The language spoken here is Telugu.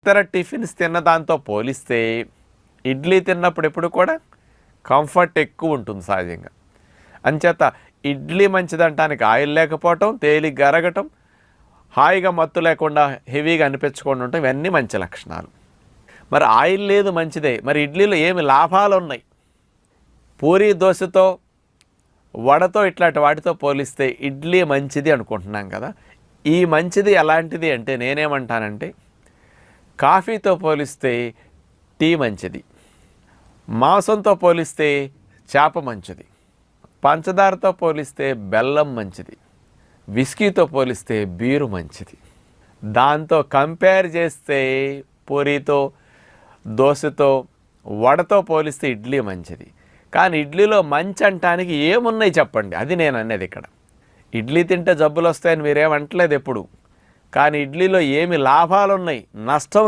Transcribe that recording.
ఇతర టిఫిన్స్ తిన్న దాంతో పోలిస్తే ఇడ్లీ తిన్నప్పుడు ఎప్పుడు కూడా కంఫర్ట్ ఎక్కువ ఉంటుంది సహజంగా. అంచేత ఇడ్లీ మంచిదంటానికి ఆయిల్ లేకపోవటం, తేలిగ్గా అరగటం, హాయిగా మత్తు లేకుండా హెవీగా అనిపించకుండా ఉండటం, ఇవన్నీ మంచి లక్షణాలు. మరి ఆయిల్ లేదు మంచిదే, మరి ఇడ్లీలో ఏమి లాభాలు ఉన్నాయి? పూరీ దోశతో, వడతో, ఇట్లాంటి వాటితో పోలిస్తే ఇడ్లీ మంచిది అనుకుంటున్నాం కదా. ఈ మంచిది ఎలాంటిది అంటే నేనేమంటానంటే, కాఫీతో పోలిస్తే టీ మంచిది, మాంసంతో పోలిస్తే చేప మంచిది, పంచదారతో పోలిస్తే బెల్లం మంచిది, విస్కీతో పోలిస్తే బీరు మంచిది. దాంతో కంపేర్ చేస్తే పూరీతో, దోశతో, వడతో పోలిస్తే ఇడ్లీ మంచిది. కానీ ఇడ్లీలో మంచి అంటానికి ఏమున్నాయి చెప్పండి? అది నేను అనేది ఇక్కడ. ఇడ్లీ తింటే జబ్బులు వస్తాయని మీరేమంటలేదు ఎప్పుడు. కానీ ఇడ్లీలో ఏమి లాభాలు ఉన్నాయి, నష్టం